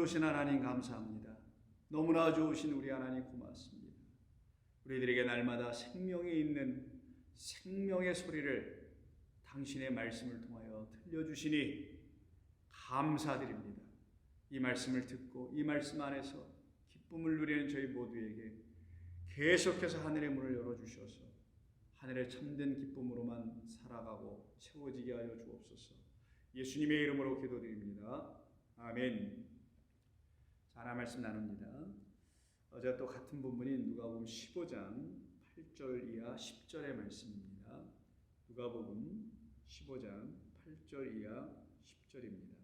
좋으신 하나님 감사합니다. 너무나 좋으신 우리 하나님 고맙습니다. 우리들에게 날마다 생명이 있는 생명의 소리를 당신의 말씀을 통하여 들려주시니 감사드립니다. 이 말씀을 듣고 이 말씀 안에서 기쁨을 누리는 저희 모두에게 계속해서 하늘의 문을 열어주셔서 하늘의 참된 기쁨으로만 살아가고 채워지게 하여 주옵소서. 예수님의 이름으로 기도드립니다. 아멘. 자, 하나 말씀 나눕니다. 어제 또 같은 본문인 누가복음 15장 8절 이하 10절의 말씀입니다. 누가복음 15장 8절 이하 10절입니다.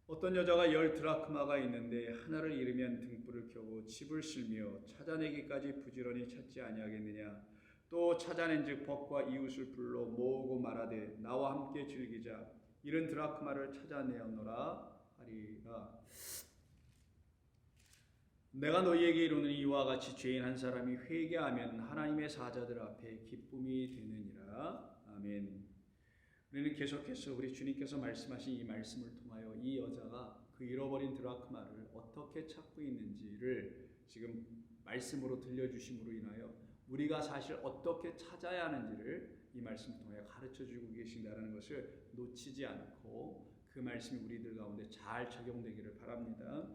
어떤 여자가 10드라크마가 있는데 하나를 잃으면 등불을 켜고 집을 쓸며 찾아내기까지 부지런히 찾지 아니하겠느냐. 또 찾아낸즉 벗과 이웃을 불러 모으고 말하되 나와 함께 즐기자. 잃은 드라크마를 찾아내었노라 하리라. 내가 너희에게 이르노니 이와 같이 죄인 한 사람이 회개하면 하나님의 사자들 앞에 기쁨이 되느니라. 아멘. 우리는 계속해서 우리 주님께서 말씀하신 이 말씀을 통하여 이 여자가 그 잃어버린 드라크마를 어떻게 찾고 있는지를 지금 말씀으로 들려주심으로 인하여 우리가 사실 어떻게 찾아야 하는지를 이 말씀을 통해 가르쳐주고 계신다는 것을 놓치지 않고 그 말씀이 우리들 가운데 잘 적용되기를 바랍니다.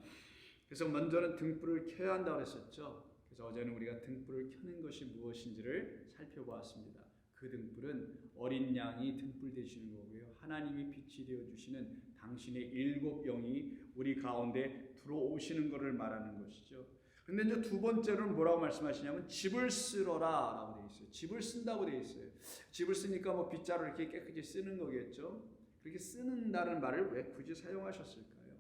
그래서 먼저는 등불을 켜야 한다고 했었죠. 그래서 어제는 우리가 등불을 켜는 것이 무엇인지를 살펴보았습니다. 그 등불은 어린 양이 등불 되시는 거고요. 하나님이 빛이 되어주시는 당신의 7 영이 우리 가운데 들어오시는 것을 말하는 것이죠. 근데 이제 두 번째로는 뭐라고 말씀하시냐면 집을 쓸어라 라고 되어 있어요. 집을 쓴다고 되어 있어요. 집을 쓰니까 뭐 빗자루 이렇게 깨끗이 쓰는 거겠죠. 그렇게 쓰는다는 말을 왜 굳이 사용하셨을까요?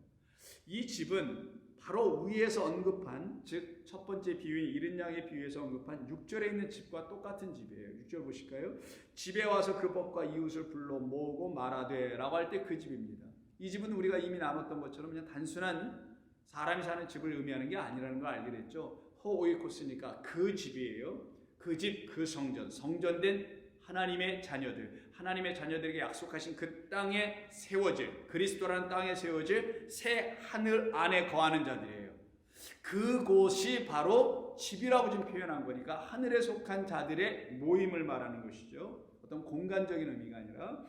이 집은 바로 위에서 언급한, 즉 첫 번째 비유인 잃은 양의 비유에서 언급한 6절에 있는 집과 똑같은 집이에요. 6절 보실까요? 집에 와서 그 벗과 이웃을 불러 모으고 말하되 라고 할 때 그 집입니다. 이 집은 우리가 이미 나눴던 것처럼 그냥 단순한 사람이 사는 집을 의미하는 게 아니라는 걸 알게 됐죠. 호오이코스니까 그 집이에요. 그 집, 그 성전, 성전된 하나님의 자녀들, 하나님의 자녀들에게 약속하신 그 땅에 세워질, 그리스도라는 땅에 세워질 새 하늘 안에 거하는 자들이에요. 그곳이 바로 집이라고 지금 표현한 거니까 하늘에 속한 자들의 모임을 말하는 것이죠. 어떤 공간적인 의미가 아니라.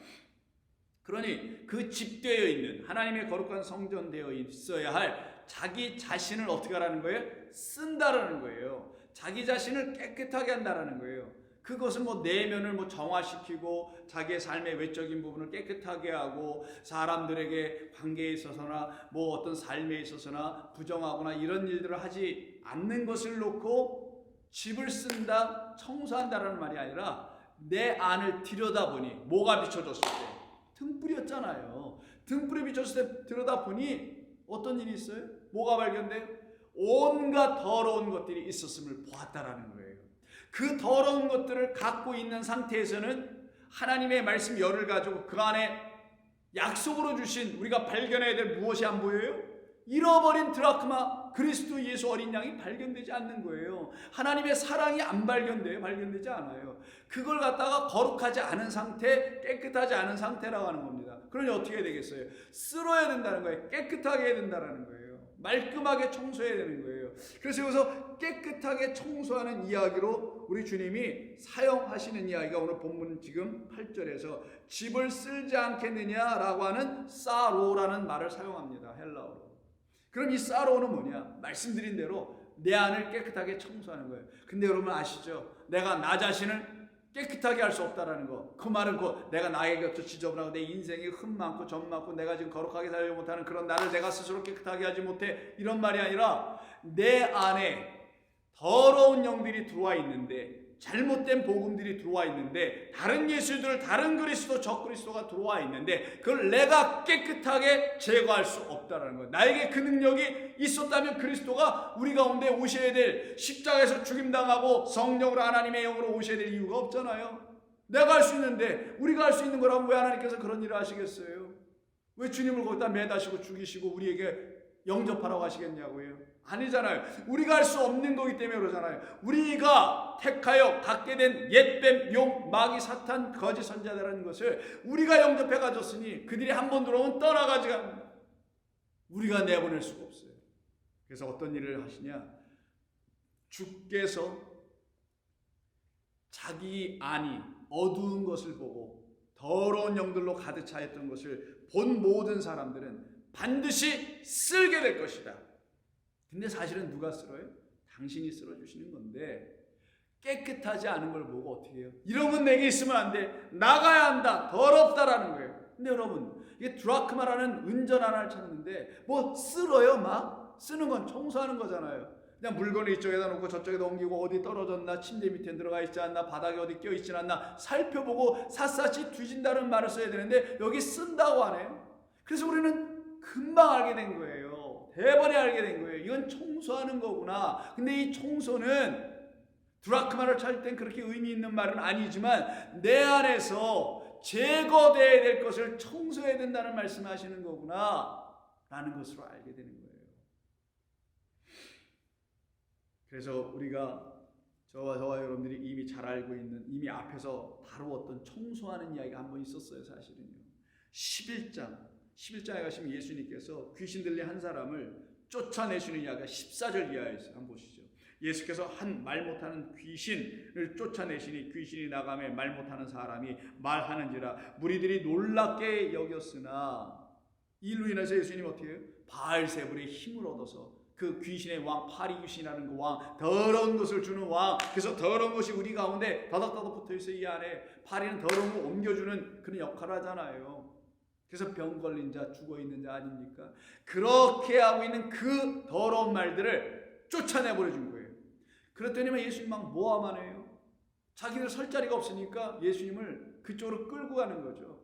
그러니 그 집되어 있는 하나님의 거룩한 성전 되어 있어야 할 자기 자신을 어떻게 하라는 거예요? 쓴다라는 거예요. 자기 자신을 깨끗하게 한다라는 거예요. 그것은 뭐 내면을 뭐 정화시키고 자기의 삶의 외적인 부분을 깨끗하게 하고 사람들에게 관계에 있어서나 뭐 어떤 삶에 있어서나 부정하거나 이런 일들을 하지 않는 것을 놓고 집을 쓴다, 청소한다라는 말이 아니라 내 안을 들여다보니 뭐가 비춰졌을 때? 등불이었잖아요. 등불이 비쳤을 때 들여다보니 어떤 일이 있어요? 뭐가 발견돼요? 온갖 더러운 것들이 있었음을 보았다라는 거예요. 그 더러운 것들을 갖고 있는 상태에서는 하나님의 말씀 열을 가지고 그 안에 약속으로 주신 우리가 발견해야 될 무엇이 안 보여요? 잃어버린 드라크마 그리스도 예수 어린 양이 발견되지 않는 거예요. 하나님의 사랑이 안 발견돼요. 발견되지 않아요. 그걸 갖다가 거룩하지 않은 상태, 깨끗하지 않은 상태라고 하는 겁니다. 그러니 어떻게 해야 되겠어요? 쓸어야 된다는 거예요. 깨끗하게 해야 된다는 거예요. 말끔하게 청소해야 되는 거예요. 그래서 여기서 깨끗하게 청소하는 이야기로 우리 주님이 사용하시는 이야기가 오늘 본문 지금 8절에서 집을 쓸지 않겠느냐라고 하는 사로라는 말을 사용합니다. 헬라어로. 그럼 이 사로는 뭐냐? 말씀드린 대로 내 안을 깨끗하게 청소하는 거예요. 근데 여러분 아시죠? 내가 나 자신을 깨끗하게 할 수 없다라는 거. 그 말은 내가 나에게 지저분하고 내 인생에 흠 많고 점 많고 내가 지금 거룩하게 살지 못하는 그런 나를 내가 스스로 깨끗하게 하지 못해 이런 말이 아니라 내 안에 더러운 영들이 들어와 있는데 잘못된 복음들이 들어와 있는데 다른 예수들, 다른 그리스도, 적그리스도가 들어와 있는데 그걸 내가 깨끗하게 제거할 수 없다는 거예요. 나에게 그 능력이 있었다면 그리스도가 우리 가운데 오셔야 될 십자가에서 죽임당하고 성령으로 하나님의 영으로 오셔야 될 이유가 없잖아요. 내가 할 수 있는데 우리가 할 수 있는 거라면 왜 하나님께서 그런 일을 하시겠어요? 왜 주님을 거기다 매다시고 죽이시고 우리에게 영접하라고 하시겠냐고요? 아니잖아요. 우리가 할 수 없는 거기 때문에 그러잖아요. 우리가 택하여 갖게 된 옛뱀, 용, 마귀, 사탄, 거짓 선자들이라는 것을 우리가 영접해 가졌으니 그들이 한 번 들어오면 떠나가지가 우리가 내보낼 수가 없어요. 그래서 어떤 일을 하시냐? 주께서 자기 안이 어두운 것을 보고 더러운 영들로 가득 차 있던 것을 본 모든 사람들은 반드시 쓸게 될 것이다. 근데 사실은 누가 쓸어요? 당신이 쓸어주시는 건데 깨끗하지 않은 걸 보고 어떻게 해요? 이런 건 내게 있으면 안 돼. 나가야 한다. 더럽다라는 거예요. 근데 여러분, 이게 드라크마라는 은전 하나를 찾는데 뭐 쓸어요? 막 쓰는 건 청소하는 거잖아요. 그냥 물건을 이쪽에다 놓고 저쪽에다 옮기고 어디 떨어졌나, 침대 밑에 들어가 있지 않나, 바닥에 어디 껴 있지 않나 살펴보고 샅샅이 뒤진다는 말을 써야 되는데 여기 쓴다고 하네요. 그래서 우리는 금방 알게 된 거예요. 대번에 알게 된 거예요. 이건 청소하는 거구나. 근데 이 청소는 드라크마를 찾을 땐 그렇게 의미 있는 말은 아니지만 내 안에서 제거되어야 될 것을 청소해야 된다는 말씀하시는 거구나 라는 것으로 알게 되는 거예요. 그래서 우리가 저와 여러분들이 이미 잘 알고 있는, 이미 앞에서 다루었던 청소하는 이야기가 한 번 있었어요. 사실은요. 11장에 가시면 예수님께서 귀신 들린 한 사람을 쫓아내시는 이야기가 14절 이하에 있어요. 한번 보시죠. 예수께서 한 말 못하는 귀신을 쫓아내시니 귀신이 나가매 말 못하는 사람이 말하는지라 무리들이 놀랍게 여겼으나 이로 인해서 예수님이 어떻게 해요? 바알세불의 힘을 얻어서 그 귀신의 왕, 파리 귀신이라는 그 왕, 더러운 것을 주는 왕, 그래서 더러운 것이 우리 가운데 더덕더덕 붙어있어요. 이 안에 파리는 더러운 걸 옮겨주는 그런 역할을 하잖아요. 그래서 병 걸린 자, 죽어있는 자 아닙니까? 그렇게 하고 있는 그 더러운 말들을 쫓아내버려준 거예요. 그랬더니만 예수님 막 모함만 해요. 자기들 설 자리가 없으니까 예수님을 그쪽으로 끌고 가는 거죠.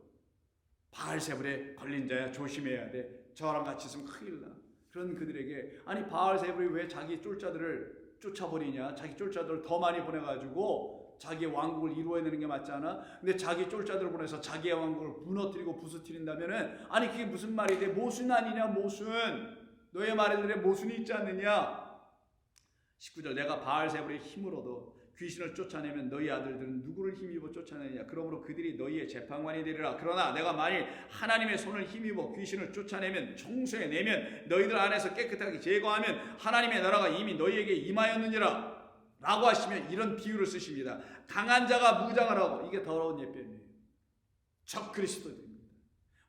바알세불에 걸린 자야 조심해야 돼. 저랑 같이 있으면 큰일 나. 그런 그들에게 아니 바알세불이 왜 자기 쫄자들을 쫓아버리냐. 자기 쫄자들을 더 많이 보내가지고 자기의 왕국을 이루어내는 게 맞지 않아? 근데 자기 쫄자들을 보내서 자기의 왕국을 무너뜨리고 부수뜨린다면은 아니 그게 무슨 말이 돼? 모순 아니냐 모순. 너의 말들에 모순이 있지 않느냐. 19절 내가 바알세불의 힘을 얻어 귀신을 쫓아내면 너희 아들들은 누구를 힘입어 쫓아내느냐. 그러므로 그들이 너희의 재판관이 되리라. 그러나 내가 만일 하나님의 손을 힘입어 귀신을 쫓아내면 청소해내면 너희들 안에서 깨끗하게 제거하면 하나님의 나라가 이미 너희에게 임하였느니라 라고 하시면 이런 비유를 쓰십니다. 강한 자가 무장을 하고 이게 더러운 예편이에요. 적 그리스도입니다.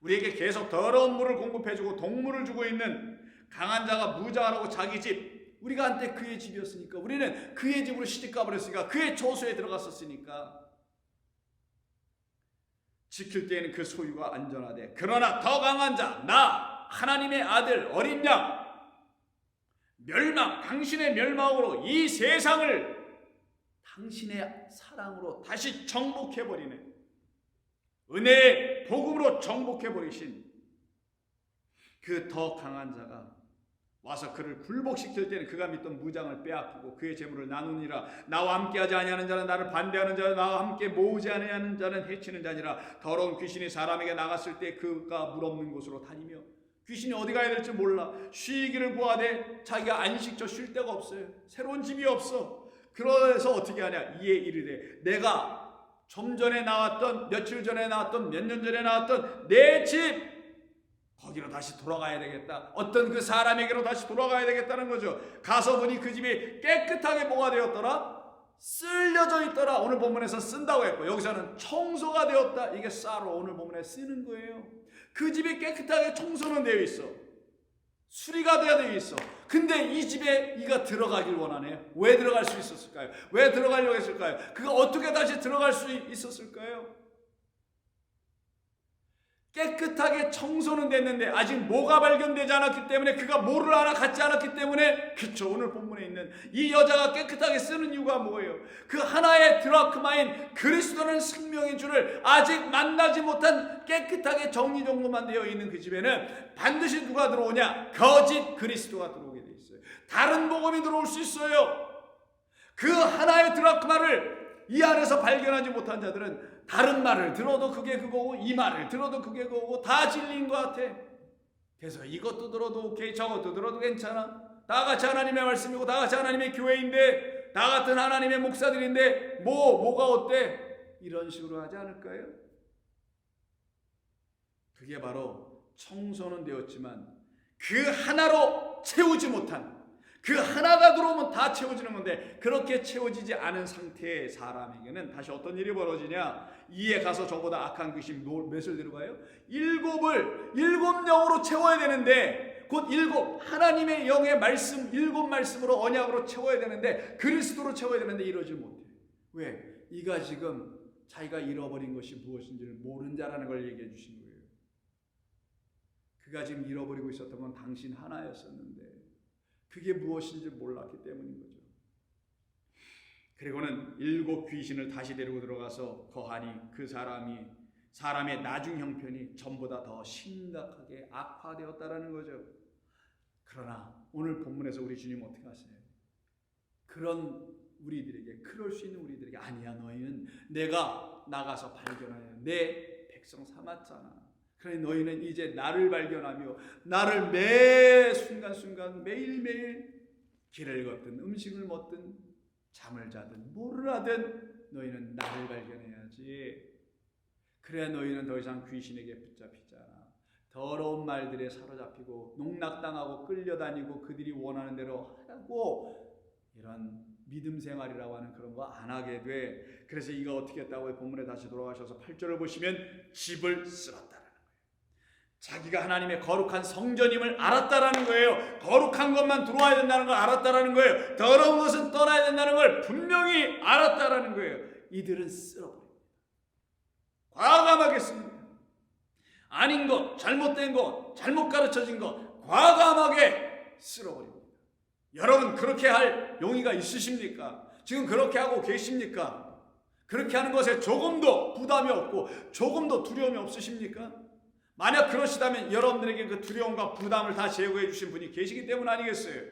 우리에게 계속 더러운 물을 공급해주고 동물을 주고 있는 강한 자가 무장을 하고 자기 집, 우리가 한때 그의 집이었으니까 우리는 그의 집으로 시집가버렸으니까 그의 조소에 들어갔었으니까 지킬 때에는 그 소유가 안전하되 그러나 더 강한 자, 나 하나님의 아들 어린 양 멸망, 당신의 멸망으로 이 세상을 당신의 사랑으로 다시 정복해버리는 은혜의 복음으로 정복해버리신 그 더 강한 자가 와서 그를 굴복시킬 때는 그가 믿던 무장을 빼앗기고 그의 재물을 나누니라. 나와 함께하지 아니하는 자는 나를 반대하는 자요 나와 함께 모으지 아니하는 자는 해치는 자니라. 더러운 귀신이 사람에게 나갔을 때 그가 물 없는 곳으로 다니며 귀신이 어디 가야 될지 몰라 쉬기를 구하되 자기가 안식처 쉴 데가 없어요. 새로운 집이 없어. 그래서 어떻게 하냐. 이에 이르되 내가 좀 전에 나왔던 며칠 전에 나왔던 몇 년 전에 나왔던 내 집 거기로 다시 돌아가야 되겠다. 어떤 그 사람에게로 다시 돌아가야 되겠다는 거죠. 가서 보니 그 집이 깨끗하게 뭐가 되었더라? 쓸려져 있더라. 오늘 본문에서 쓴다고 했고 여기서는 청소가 되었다. 이게 싸로 오늘 본문에 쓰는 거예요. 그 집이 깨끗하게 청소는 되어 있어. 수리가 되어 있어. 근데 이 집에 이가 들어가길 원하네. 왜 들어갈 수 있었을까요? 왜 들어가려고 했을까요? 그가 어떻게 다시 들어갈 수 있었을까요? 깨끗하게 청소는 됐는데 아직 뭐가 발견되지 않았기 때문에 그가 뭐를 하나 갖지 않았기 때문에 그쵸 오늘 본문에 있는 이 여자가 깨끗하게 쓰는 이유가 뭐예요? 그 하나의 드라크마인 그리스도는 생명의 주를 아직 만나지 못한 깨끗하게 정리정돈만 되어 있는 그 집에는 반드시 누가 들어오냐? 거짓 그리스도가 들어오게 돼 있어요. 다른 복음이 들어올 수 있어요. 그 하나의 드라크마를 이 안에서 발견하지 못한 자들은 다른 말을 들어도 그게 그거고 이 말을 들어도 그게 그거고 다 진리인 것 같아. 그래서 이것도 들어도 오케이 저것도 들어도 괜찮아. 다 같이 하나님의 말씀이고 다 같이 하나님의 교회인데 다 같은 하나님의 목사들인데 뭐가 어때? 이런 식으로 하지 않을까요? 그게 바로 청소는 되었지만 그 하나로 채우지 못한, 그 하나가 들어오면 다 채워지는 건데 그렇게 채워지지 않은 상태의 사람에게는 다시 어떤 일이 벌어지냐? 이에 가서 저보다 악한 귀신 몇을 들어가요? 일곱 영으로 채워야 되는데, 곧 하나님의 영의 말씀, 일곱 말씀으로 언약으로 채워야 되는데, 그리스도로 채워야 되는데 이러지 못해. 왜? 이가 지금 자기가 잃어버린 것이 무엇인지를 모른 자라는 걸 얘기해 주신 거예요. 그가 지금 잃어버리고 있었던 건 당신 하나였었는데 그게 무엇인지 몰랐기 때문인 거죠. 그리고는 일곱 귀신을 다시 데리고 들어가서 거하니 그 사람의 나중 형편이 전보다 더 심각하게 악화되었다라는 거죠. 그러나 오늘 본문에서 우리 주님 어떻게 하세요? 그런 우리들에게, 그럴 수 있는 우리들에게, 아니야, 너희는 내가 나가서 발견하여 내 백성 삼았잖아. 그러니 너희는 이제 나를 발견하며 나를 매 순간순간 매일매일 길을 걷든 음식을 먹든 잠을 자든 뭐를 하든 너희는 나를 발견해야지. 그래야 너희는 더 이상 귀신에게 붙잡히지 않아. 더러운 말들에 사로잡히고 농락당하고 끌려다니고 그들이 원하는 대로 하고 이런 믿음 생활이라고 하는 그런 거 안 하게 돼. 그래서 이가 어떻게 했다고 본문에 다시 돌아가셔서 8절을 보시면 집을 쓸었다라는 거예요. 자기가 하나님의 거룩한 성전임을 알았다라는 거예요. 거룩한 것만 들어와야 된다는 걸 알았다라는 거예요. 더러운 것은 떠나야 된다는 걸 분명히 알았다라는 거예요. 이들은 쓸어버립니다. 과감하게 씁니다. 아닌 것, 잘못된 것, 잘못 가르쳐진 것 과감하게 쓸어버립니다. 여러분 그렇게 할 용의가 있으십니까? 지금 그렇게 하고 계십니까? 그렇게 하는 것에 조금도 부담이 없고 조금도 두려움이 없으십니까? 만약 그러시다면 여러분들에게 그 두려움과 부담을 다 제거해 주신 분이 계시기 때문 아니겠어요?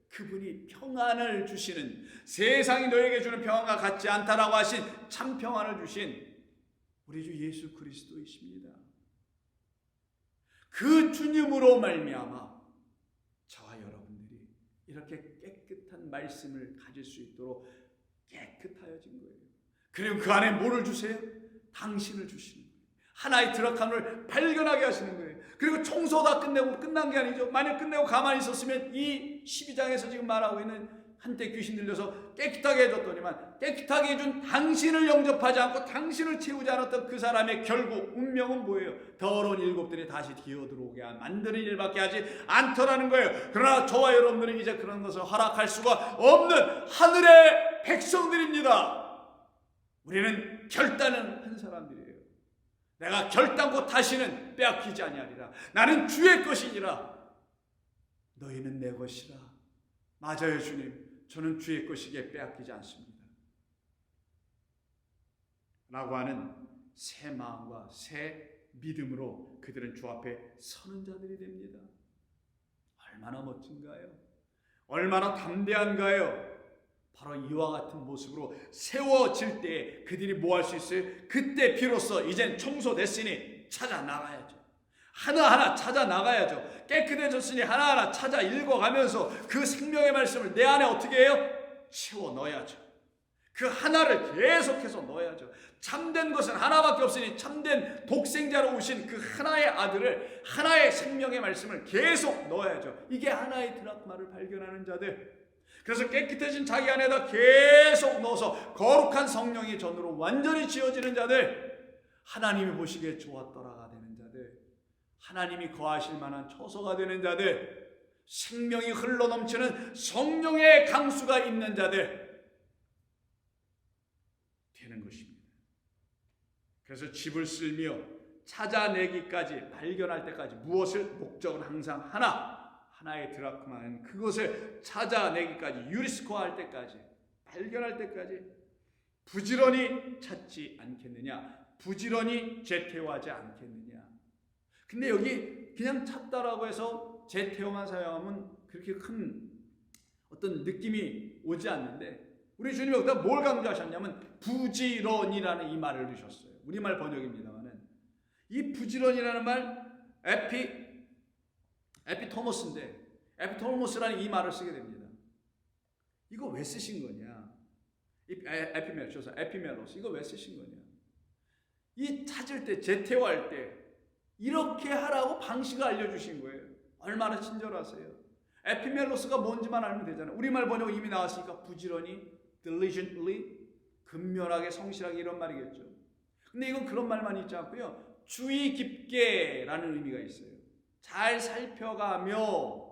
그분이 평안을 주시는, 세상이 너에게 주는 평안과 같지 않다라고 하신 참 평안을 주신 우리 주 예수 그리스도이십니다. 그 주님으로 말미암아 저와 여러분들이 이렇게 깨끗한 말씀을 가질 수 있도록 깨끗하여진 거예요. 그리고 그 안에 뭐를 주세요? 당신을 주시는 거예요. 하나의 드락함을 발견하게 하시는 거예요. 그리고 청소 다 끝내고 끝난 게 아니죠. 만약 끝내고 가만히 있었으면 이 12장에서 지금 말하고 있는 한때 귀신 들려서 깨끗하게 해줬더니만 깨끗하게 해준 당신을 영접하지 않고 당신을 채우지 않았던 그 사람의 결국 운명은 뭐예요? 더러운 일곱들이 다시 기어들어오게 만드는 일밖에 하지 않더라는 거예요. 그러나 저와 여러분들은 이제 그런 것을 허락할 수가 없는 하늘의 백성들입니다. 우리는 결단을 한 사람들이에요. 내가 결단코 다시는 빼앗기지 아니하리라. 나는 주의 것이니라. 너희는 내 것이라. 맞아요, 주님. 저는 주의 것이기에 빼앗기지 않습니다. 라고 하는 새 마음과 새 믿음으로 그들은 주 앞에 서는 자들이 됩니다. 얼마나 멋진가요? 얼마나 담대한가요? 바로 이와 같은 모습으로 세워질 때 그들이 뭐 할 수 있어요? 그때 비로소 이젠 청소됐으니 찾아 나가야죠. 하나하나 찾아 나가야죠. 깨끗해졌으니 하나하나 찾아 읽어가면서 그 생명의 말씀을 내 안에 어떻게 해요? 채워 넣어야죠. 그 하나를 계속해서 넣어야죠. 참된 것은 하나밖에 없으니 참된 독생자로 오신 그 하나의 아들을, 하나의 생명의 말씀을 계속 넣어야죠. 이게 하나의 드라마를 발견하는 자들. 그래서 깨끗해진 자기 안에다 계속 넣어서 거룩한 성령의 전으로 완전히 지어지는 자들, 하나님이 보시기에 좋았더라가 되는 자들, 하나님이 거하실 만한 처소가 되는 자들, 생명이 흘러넘치는 성령의 강수가 있는 자들 되는 것입니다. 그래서 집을 쓸며 찾아내기까지, 발견할 때까지 무엇을? 목적은 항상 하나의 드라크마는 그것을 찾아내기까지, 유리스코할 때까지, 발견할 때까지 부지런히 찾지 않겠느냐, 부지런히 재태워하지 않겠느냐. 근데 여기 그냥 찾다라고 해서 재태워만 사용하면 그렇게 큰 어떤 느낌이 오지 않는데, 우리 주님이 여기다 뭘 강조하셨냐면 부지런이라는 이 말을 넣으셨어요. 우리말 번역입니다만은 이 부지런이라는 말 에피토모스인데, 에피토모스라는 이 말을 쓰게 됩니다. 이거 왜 쓰신 거냐? 에피멜로스 이거 왜 쓰신 거냐? 이 찾을 때, 재태워할 때 이렇게 하라고 방식을 알려주신 거예요. 얼마나 친절하세요. 에피멜로스가 뭔지만 알면 되잖아요. 우리말 번역 이미 나왔으니까 부지런히, diligently, 근면하게, 성실하게 이런 말이겠죠. 근데 이건 그런 말만 있지 않고요. 주의 깊게라는 의미가 있어요. 잘 살펴가며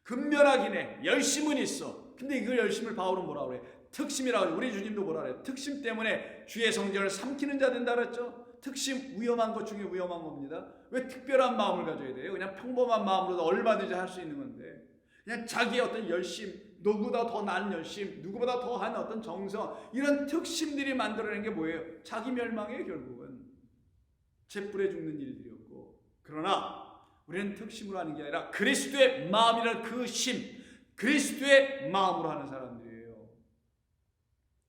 근면하긴 해. 열심은 있어. 근데 이걸 열심을 바울은 뭐라 그래? 특심이라고 해요. 우리 주님도 뭐라 그래요? 특심 때문에 주의 성전을 삼키는 자 된다 그랬죠? 특심, 위험한 것 중에 위험한 겁니다. 왜 특별한 마음을 가져야 돼요? 그냥 평범한 마음으로도 얼마든지 할 수 있는 건데 그냥 자기의 어떤 열심, 누구보다 더 나은 열심, 누구보다 더한 어떤 정성, 이런 특심들이 만들어낸 게 뭐예요? 자기 멸망이에요. 결국은 재뿔에 죽는 일들이었고, 그러나 우리는 특심으로 하는 게 아니라 그리스도의 마음이라는 그 심, 그리스도의 마음으로 하는 사람들이에요.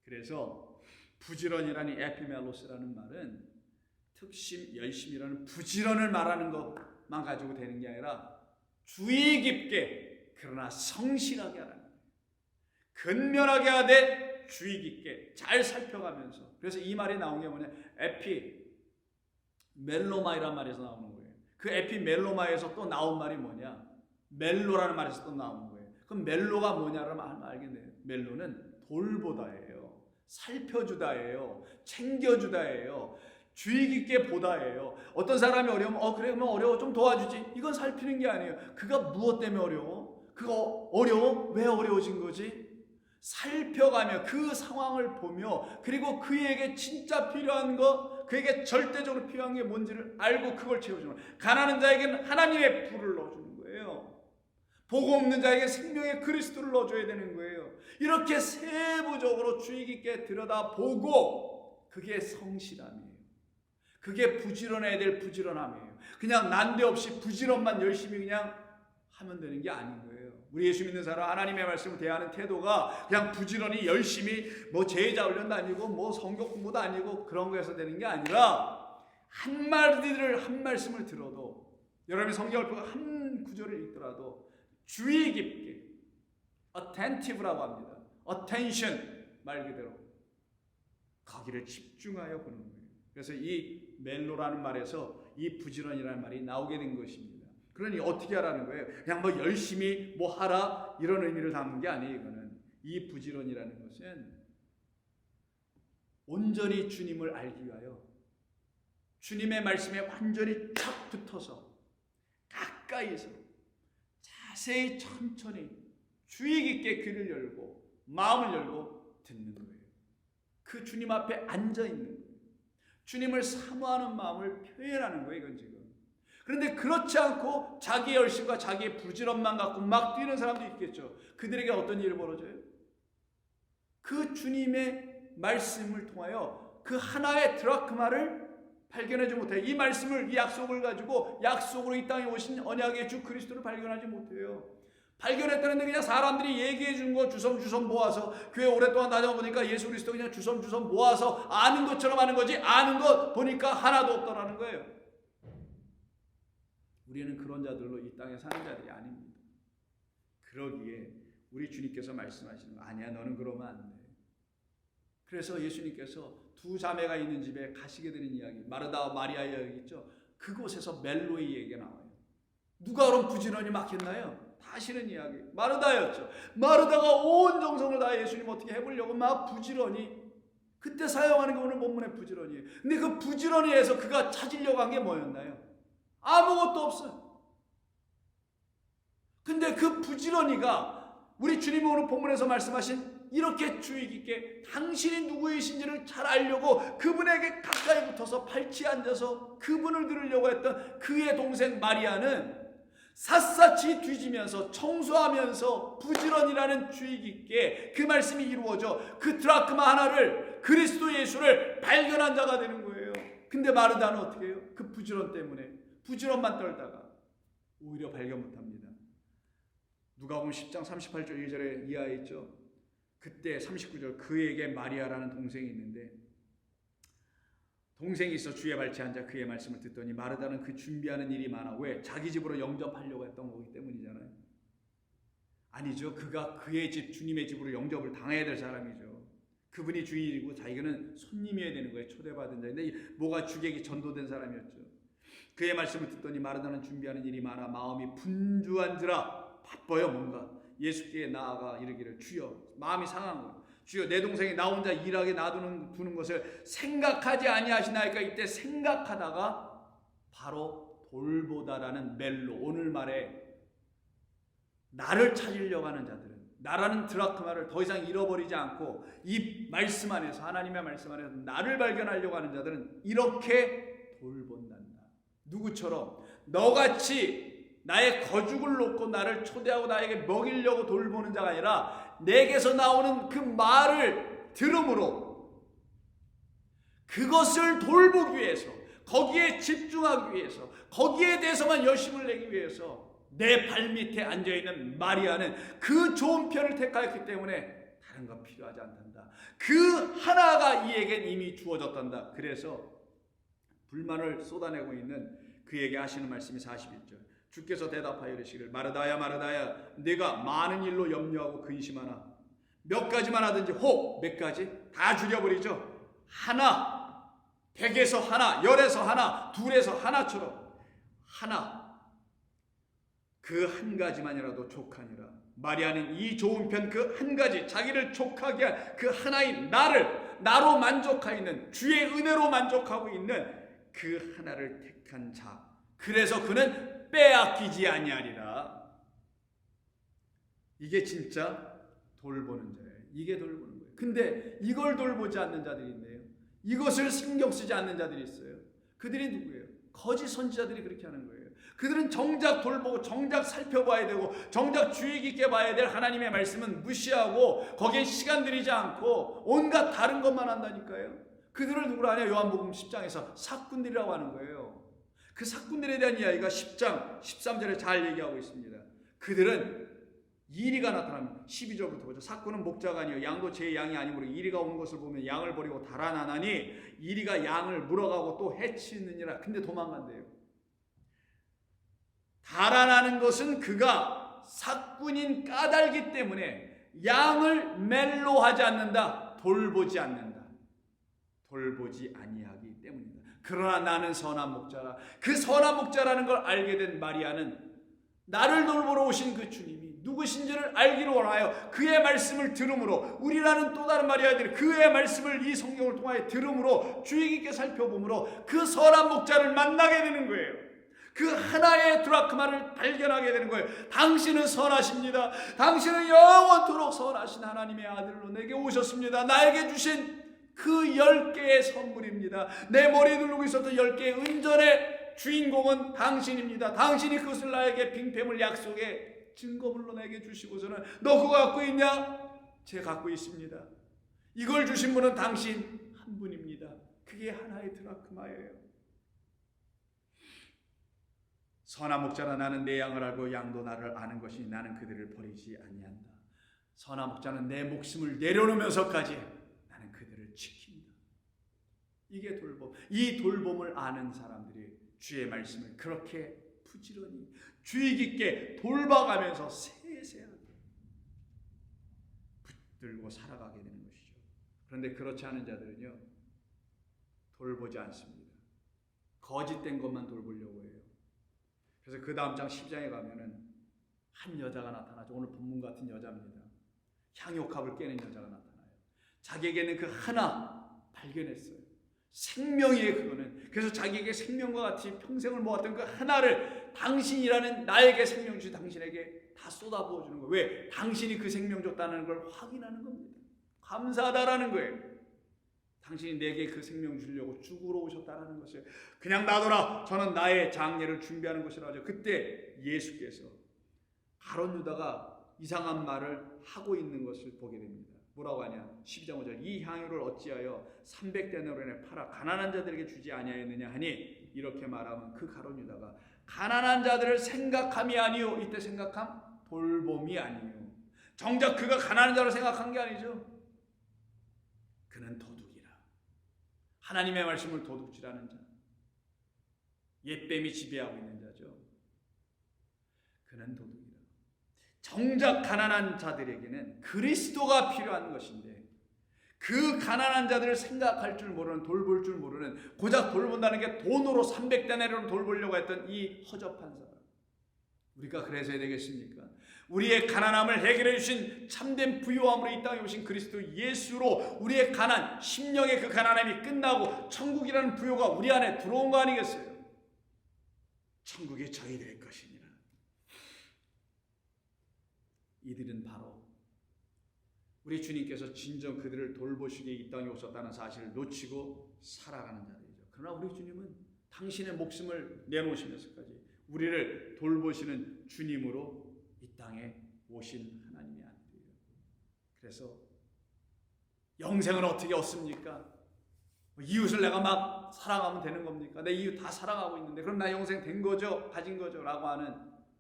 그래서 부지런이라는 에피멜로스라는 말은 특심, 열심이라는 부지런을 말하는 것만 가지고 되는 게 아니라 주의 깊게 그러나 성실하게 하라는 거예요. 근면하게 하되 주의 깊게 잘 살펴가면서. 그래서 이 말이 나온 게 뭐냐? 에피멜로마이라는 말에서 나오는 거예요. 그 에피멜로마에서 또 나온 말이 뭐냐? 멜로라는 말에서 또 나오는 거예요. 그럼 멜로가 뭐냐를 알겠네요. 멜로는 돌보다예요. 살펴주다예요. 챙겨주다예요. 주의 깊게 보다예요. 어떤 사람이 어려우면 그래 그러면 어려워 좀 도와주지. 이건 살피는 게 아니에요. 그가 무엇 때문에 어려워? 그가 어려워? 왜 어려워진 거지? 살펴가며 그 상황을 보며 그리고 그에게 진짜 필요한 것, 그에게 절대적으로 필요한 게 뭔지를 알고 그걸 채워주는 거예요. 가난한 자에게는 하나님의 불을 넣어주는 거예요. 복 없는 자에게 생명의 그리스도를 넣어줘야 되는 거예요. 이렇게 세부적으로 주의 깊게 들여다보고 그게 성실함이에요. 그게 부지런해야 될 부지런함이에요. 그냥 난데없이 부지런만 열심히 그냥 하면 되는 게 아닌 거예요. 우리 예수 믿는 사람 하나님의 말씀을 대하는 태도가 그냥 부지런히 열심히 뭐 제자 훈련도 아니고 뭐 성경 공부도 아니고 그런 거에서 되는 게 아니라 한 말씀을 들어도 여러분이 성경을 보고 한 구절을 읽더라도 주의 깊게 attentive라고 합니다. attention 말 그대로 거기를 집중하여 보는 거예요. 그래서 이 멜로라는 말에서 이 부지런이라는 말이 나오게 된 것입니다. 그러니 어떻게 하라는 거예요? 그냥 뭐 열심히 뭐 하라 이런 의미를 담은 게 아니에요. 이거는 이 부지런이라는 것은 온전히 주님을 알기 위하여 주님의 말씀에 완전히 탁 붙어서 가까이서 자세히 천천히 주의 깊게 귀를 열고 마음을 열고 듣는 거예요. 그 주님 앞에 앉아 있는 거예요. 주님을 사모하는 마음을 표현하는 거예요. 이건 지금. 그런데 그렇지 않고 자기의 열심과 자기의 부지런만 갖고 막 뛰는 사람도 있겠죠. 그들에게 어떤 일이 벌어져요? 그 주님의 말씀을 통하여 그 하나의 드라크마를 발견하지 못해요. 이 말씀을, 이 약속을 가지고 약속으로 이 땅에 오신 언약의 주 그리스도를 발견하지 못해요. 발견했다는데 그냥 사람들이 얘기해 준 거 주섬주섬 모아서 교회 오랫동안 다녀보니까 예수 그리스도 그냥 주섬주섬 모아서 아는 것처럼 하는 거지 아는 거 보니까 하나도 없더라는 거예요. 우리는 그런 자들로 이 땅에 사는 자들이 아닙니다. 그러기에 우리 주님께서 말씀하시는 거 아니야 너는 그러면 안 돼. 그래서 예수님께서 두 자매가 있는 집에 가시게 되는 이야기 마르다와 마리아 이야기 있죠. 그곳에서 멜로의 얘기가 나와요. 누가 그럼 부지런히 막혔나요? 다시는 이야기 마르다였죠. 마르다가 온 정성을 다해 예수님 어떻게 해보려고 막 부지런히 그때 사용하는 게 오늘 본문의 부지런이에요. 근데 그 부지런히에서 그가 찾으려고 한 게 뭐였나요? 아무것도 없어요. 근데 그 부지런히가 우리 주님이 오늘 본문에서 말씀하신 이렇게 주의 깊게 당신이 누구이신지를 잘 알려고 그분에게 가까이 붙어서 발치에 앉아서 그분을 들으려고 했던 그의 동생 마리아는 샅샅이 뒤지면서 청소하면서 부지런이라는 주의 깊게 그 말씀이 이루어져 그 드라크마 하나를 그리스도 예수를 발견한 자가 되는 거예요. 근데 마르다는 어떻게 해요? 그 부지런 때문에 부지런만 떨다가 오히려 발견 못합니다. 누가복음 10장 38절 1절에 이하에 있죠. 그때 39절 그에게 마리아라는 동생이 있는데 동생이 있어 주의 발치에 앉아 그의 말씀을 듣더니 마르다는 그 준비하는 일이 많아. 왜? 자기 집으로 영접하려고 했던 거기 때문이잖아요. 아니죠. 그가 그의 집 주님의 집으로 영접을 당해야 될 사람이죠. 그분이 주인이고 자기는 손님이어야 되는 거예요. 초대받은 자인데 뭐가 주객이 전도된 사람이었죠. 그의 말씀을 듣더니 마르다는 준비하는 일이 많아 마음이 분주한지라. 바빠요. 뭔가 예수께 나아가 이르기를 주여, 마음이 상한 거예요. 주여, 내 동생이 나 혼자 일하게 놔두는 것을 생각하지 아니하시나이까. 이때 생각하다가 바로 돌보다라는 멜로, 오늘 말에 나를 찾으려고 하는 자들은, 나라는 드라크마를 더 이상 잃어버리지 않고 이 말씀 안에서, 하나님의 말씀 안에서 나를 발견하려고 하는 자들은 이렇게 돌본단다. 누구처럼? 너같이 나의 거죽을 놓고 나를 초대하고 나에게 먹이려고 돌보는 자가 아니라 내게서 나오는 그 말을 들음으로 그것을 돌보기 위해서, 거기에 집중하기 위해서, 거기에 대해서만 열심을 내기 위해서 내 발밑에 앉아있는 마리아는 그 좋은 편을 택하였기 때문에 다른 거 필요하지 않단다. 그 하나가 이에겐 이미 주어졌단다. 그래서 불만을 쏟아내고 있는 그에게 하시는 말씀이 41절. 주께서 대답하여 이르시기를 마르다야 마르다야, 네가 많은 일로 염려하고 근심하나 몇 가지만 하든지, 혹 몇 가지? 다 죽여버리죠. 하나, 100에서 하나, 10에서 하나, 2에서 하나처럼 하나, 그 한 가지만이라도 족하니라. 마리아는 이 좋은 편 그 한 가지, 자기를 족하게 한 그 하나인 나를, 나로 만족하고 있는, 주의 은혜로 만족하고 있는 그 하나를 택한 자. 그래서 그는 빼앗기지 아니하리라. 이게 진짜 돌보는 자예요. 이게 돌보는 거예요. 근데 이걸 돌보지 않는 자들이 있네요. 이것을 신경 쓰지 않는 자들이 있어요. 그들이 누구예요? 거짓 선지자들이 그렇게 하는 거예요. 그들은 정작 돌보고 정작 살펴봐야 되고 정작 주의 깊게 봐야 될 하나님의 말씀은 무시하고 거기에 시간 들이지 않고 온갖 다른 것만 한다니까요. 그들을 누구라 하냐? 요한복음 10장에서 사꾼들이라고 하는 거예요. 그 사꾼들에 대한 이야기가 10장 13절에 잘 얘기하고 있습니다. 그들은 이리가 나타납니다. 12절부터 보죠. 사꾼은 목자가 아니요 양도 제 양이 아니므로 이리가 오는 것을 보면 양을 버리고 달아나나니 이리가 양을 물어가고 또 해치느니라. 근데 도망간대요. 달아나는 것은 그가 사꾼인 까닭이기 때문에 양을 멜로하지 않는다. 돌보지 않는다. 돌보지 아니하기 때문이다. 그러나 나는 선한 목자라. 그 선한 목자라는 걸 알게 된 마리아는 나를 돌보러 오신 그 주님이 누구신지를 알기로 원하여 그의 말씀을 들음으로, 우리라는 또 다른 마리아들이 그의 말씀을 이 성경을 통하여 들음으로 주의 깊게 살펴보므로 그 선한 목자를 만나게 되는 거예요. 그 하나의 드라크마를 발견하게 되는 거예요. 당신은 선하십니다. 당신은 영원토록 선하신 하나님의 아들로 내게 오셨습니다. 나에게 주신 그 10개의 선물입니다. 내 머리에 두르고 있었던 10개의 은전의 주인공은 당신입니다. 당신이 그것을 나에게 빙패물 약속의 증거물로 내게 주시고서는 너 그거 갖고 있냐? 제가 갖고 있습니다. 이걸 주신 분은 당신 한 분입니다. 그게 하나의 드라크마예요. 선한 목자라. 나는 내 양을 알고 양도 나를 아는 것이니 나는 그들을 버리지 아니한다. 선한 목자는 내 목숨을 내려놓으면서까지 나는 그들을 지킵니다. 이게 돌봄. 이 돌봄을 아는 사람들이 주의 말씀을 그렇게 부지런히 주의 깊게 돌봐가면서 세세하게 붙들고 살아가게 되는 것이죠. 그런데 그렇지 않은 자들은요, 돌보지 않습니다. 거짓된 것만 돌보려고 해요. 그래서 그 다음 장 10장에 가면은 한 여자가 나타나죠. 오늘 본문 같은 여자입니다. 향욕합을 깨는 여자가 나타나요. 자기에게는 그 하나 발견했어요. 생명이에요, 그거는. 그래서 자기에게 생명과 같이 평생을 모았던 그 하나를 당신이라는 나에게 생명 주신 당신에게 다 쏟아부어 주는 거예요. 왜? 당신이 그 생명 줬다는 걸 확인하는 겁니다. 감사하다라는 거예요. 당신이 내게 그 생명 주려고 죽으러 오셨다는 것을. 그냥 놔둬라. 저는 나의 장례를 준비하는 것이라 하죠. 그때 예수께서 가룟 유다가 이상한 말을 하고 있는 것을 보게 됩니다. 뭐라고 하냐? 12장 5절. 이 향유를 어찌하여 300데나리온에 팔아 가난한 자들에게 주지 아니하였느냐 하니, 이렇게 말하면 그 가룟 유다가 가난한 자들을 생각함이 아니요. 이때 생각함 돌봄이 아니요. 정작 그가 가난한 자를 생각한 게 아니죠. 그는 도둑이라. 하나님의 말씀을 도둑질하는 자, 옛뱀이 지배하고 있는 자죠. 그는 도둑이라. 정작 가난한 자들에게는 그리스도가 필요한 것인데 그 가난한 자들을 생각할 줄 모르는, 돌볼 줄 모르는, 고작 돌본다는 게 돈으로 300데나리온으로 돌보려고 했던 이 허접한 사람. 우리가 그래서 해야 되겠습니까? 우리의 가난함을 해결해 주신 참된 부유함으로 이 땅에 오신 그리스도 예수로 우리의 가난, 심령의 그 가난함이 끝나고 천국이라는 부요가 우리 안에 들어온 거 아니겠어요? 천국이 저희 될 것이니라. 이들은 바로 우리 주님께서 진정 그들을 돌보시기에 이 땅에 오셨다는 사실을 놓치고 살아가는 자들이죠. 그러나 우리 주님은 당신의 목숨을 내놓으시면서까지 우리를 돌보시는 주님으로 이 땅에 오신 하나님의 아들이에요. 그래서 영생을 어떻게 얻습니까? 이웃을 내가 막 사랑하면 되는 겁니까? 내 이웃 다 사랑하고 있는데 그럼 나 영생 된 거죠? 가진 거죠? 라고 하는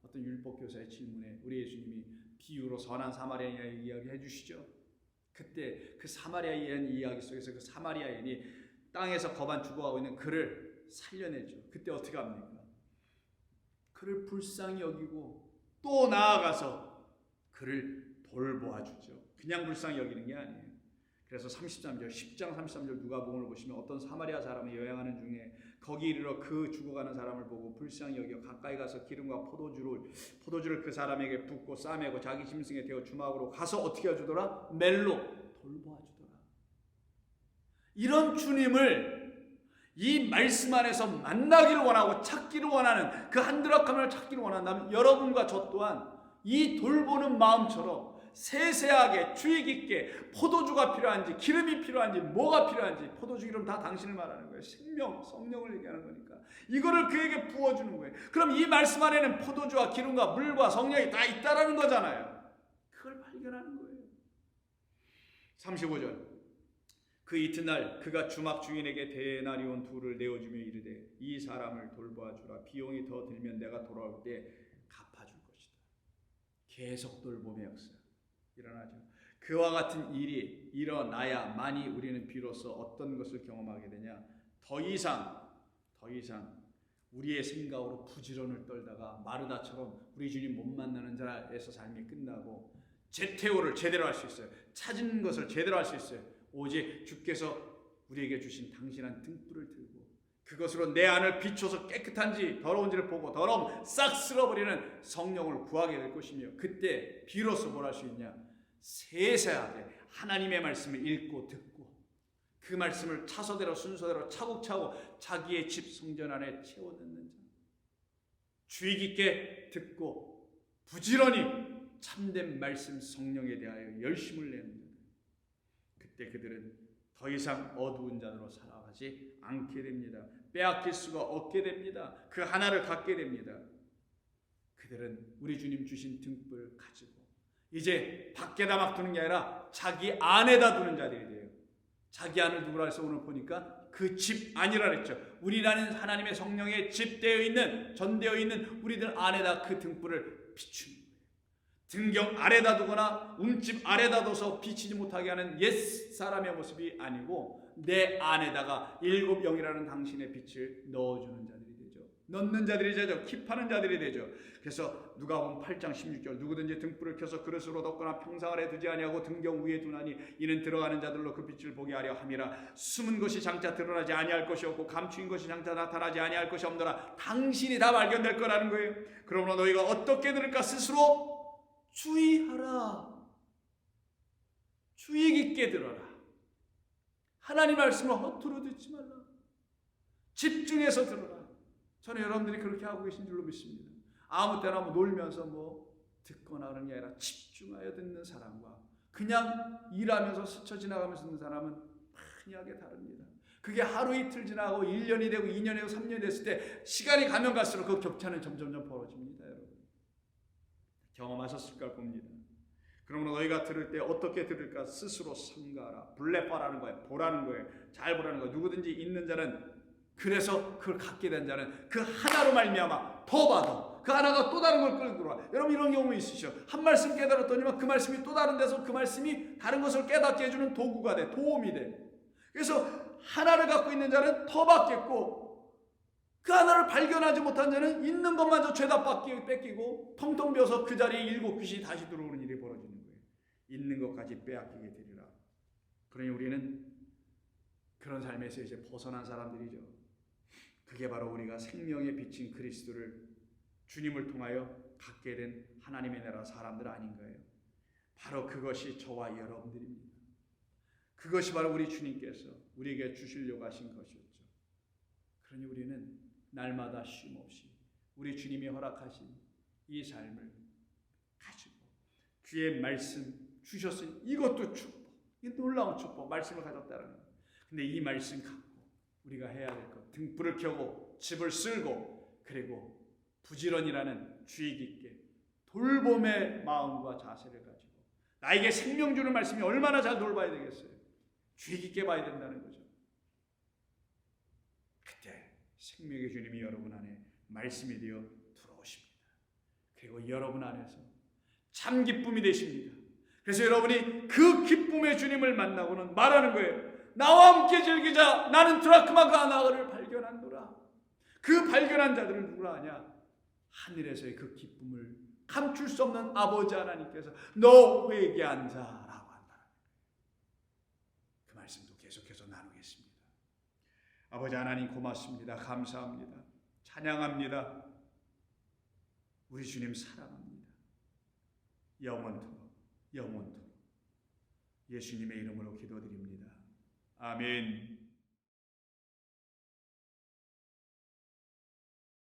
어떤 율법 교사의 질문에 우리 예수님이 비유로 선한 사마리아인의 이야기 해주시죠. 그때 그 사마리아인 이야기 속에서 그 사마리아인이 땅에서 거반 죽어가고 있는 그를 살려내죠. 그때 어떻게 합니까? 그를 불쌍히 여기고 또 나아가서 그를 돌보아 주죠. 그냥 불쌍히 여기는 게 아니에요. 그래서 33절 10장 33절 누가복음을 보시면 어떤 사마리아 사람이 여행하는 중에 거기 이르러 그 죽어가는 사람을 보고 불쌍히 여겨 가까이 가서 기름과 포도주를 그 사람에게 붓고 싸매고 자기 짐승에 태워 주막으로 가서 어떻게 해주더라? 멜로 돌보아 주더라. 이런 주님을 이 말씀 안에서 만나기를 원하고 찾기를 원하는 그 한드락함을 찾기를 원한다면 여러분과 저 또한 이 돌보는 마음처럼 세세하게 주의 깊게 포도주가 필요한지 기름이 필요한지 뭐가 필요한지, 포도주 기름 다 당신을 말하는 거예요. 생명, 성령을 얘기하는 거니까 이거를 그에게 부어주는 거예요. 그럼 이 말씀 안에는 포도주와 기름과 물과 성령이 다 있다라는 거잖아요. 그걸 발견하는 거예요. 35절 그 이튿날 그가 주막 주인에게 데나리온 둘을 내어주며 이르되 이 사람을 돌보아 주라. 비용이 더 들면 내가 돌아올 때 갚아줄 것이다. 계속 돌봄의 역사 일어나죠. 그와 같은 일이 일어나야 만이 우리는 비로소 어떤 것을 경험하게 되냐? 더 이상 우리의 생각으로 부지런을 떨다가 마르다처럼 우리 주님 못 만나는 자에서 삶이 끝나고 제테오를 제대로 할 수 있어요. 찾은 것을 제대로 할 수 있어요. 오직 주께서 우리에게 주신 당신한 등불을 들고 그것으로 내 안을 비춰서 깨끗한지 더러운지를 보고 더러움 싹 쓸어버리는 성령을 구하게 될 것이며, 그때 비로소 뭘 할 수 있냐? 세세하게 하나님의 말씀을 읽고 듣고 그 말씀을 차서대로 순서대로 차곡차곡 자기의 집 성전 안에 채워 넣는 자, 주의 깊게 듣고 부지런히 참된 말씀 성령에 대하여 열심을 내는 자, 그때 그들은 더 이상 어두운 자로 살아가지 않게 됩니다. 빼앗길 수가 없게 됩니다. 그 하나를 갖게 됩니다. 그들은 우리 주님 주신 등불을 가지고 이제 밖에다 막 두는 게 아니라 자기 안에다 두는 자들이 돼요. 자기 안을 누구라 해서 오늘 보니까 그 집 안이라 그랬죠. 우리라는 하나님의 성령에 집되어 있는, 전되어 있는 우리들 안에다 그 등불을 비추는 거예요. 등경 아래다 두거나 움집 아래다 둬서 비치지 못하게 하는 옛 사람의 모습이 아니고 내 안에다가 일곱 영이라는 당신의 빛을 넣어주는 자들이 되죠. 넣는 자들이 되죠. 킵하는 자들이 되죠. 그래서 누가복음 8장 16절 누구든지 등불을 켜서 그릇으로 덮거나 평상 아래 두지 아니하고 등경 위에 두나니 이는 들어가는 자들로 그 빛을 보게 하려 함이라. 숨은 것이 장차 드러나지 아니할 것이 없고 감추인 것이 장차 나타나지 아니할 것이 없노라. 당신이 다 발견될 거라는 거예요. 그러므로 너희가 어떻게 들을까 스스로 주의하라. 주의 깊게 들어라. 하나님 말씀을 허투루 듣지 말라. 집중해서 들어라. 저는 여러분들이 그렇게 하고 계신 줄로 믿습니다. 아무 때나 놀면서 듣거나 그런 게 아니라 집중하여 듣는 사람과 그냥 일하면서 스쳐 지나가면서 듣는 사람은 만약에 다릅니다. 그게 하루 이틀 지나고 1년이 되고 2년이 되고 3년이 됐을 때 시간이 가면 갈수록 그 격차는 점점점 벌어집니다. 여러분 경험하셨을 걸 봅니다. 그러므로 너희가 들을 때 어떻게 들을까 스스로 삼가라. 블레파라는 거예요. 보라는 거예요. 잘 보라는 거예요. 누구든지 있는 자는, 그래서 그걸 갖게 된 자는 그 하나로 말미암아 더 받아. 그 하나가 또 다른 걸 끌고 들어와. 여러분 이런 경우 있으시죠? 한 말씀 깨달았더니만 그 말씀이 또 다른 데서 그 말씀이 다른 것을 깨닫게 해주는 도구가 돼. 도움이 돼. 그래서 하나를 갖고 있는 자는 더 받겠고 그 하나를 발견하지 못한 자는 있는 것마저 죄다 뺏기고 텅텅 비어서 그 자리에 일곱 귀신이 다시 들어오는 일이 벌어지는 거예요. 있는 것까지 빼앗기게 되리라. 그러니 우리는 그런 삶에서 이제 벗어난 사람들이죠. 그게 바로 우리가 생명의 빛인 그리스도를 주님을 통하여 갖게 된 하나님의 나라 사람들 아닌가요? 바로 그것이 저와 여러분들입니다. 그것이 바로 우리 주님께서 우리에게 주시려고 하신 것이었죠. 그러니 우리는 날마다 쉼없이 우리 주님이 허락하신 이 삶을 가지고 주의 말씀 주셨으니 이것도 축복, 이 놀라운 축복, 말씀을 가졌다는 거예요. 근데 이 말씀 갖고 우리가 해야 될 것, 등불을 켜고 집을 쓸고 그리고 부지런이라는 주의 깊게 돌봄의 마음과 자세를 가지고 나에게 생명 주는 말씀이 얼마나 잘 돌봐야 되겠어요. 주의 깊게 봐야 된다는 거죠. 그때 생명의 주님이 여러분 안에 말씀이 되어 들어오십니다. 그리고 여러분 안에서 참 기쁨이 되십니다. 그래서 여러분이 그 기쁨의 주님을 만나고는 말하는 거예요. 나와 함께 즐기자. 나는 드라크마가 나를 발견한도라. 그 발견한 자들은 누구라 하냐? 하늘에서의 그 기쁨을 감출 수 없는 아버지 하나님께서 너 회개한 자라고 한다는 거예요. 그 말씀도 계속해서 나누겠습니다. 아버지 하나님 고맙습니다. 감사합니다. 찬양합니다. 우리 주님 사랑합니다. 영원토록 영원토록 예수님의 이름으로 기도드립니다. 아멘.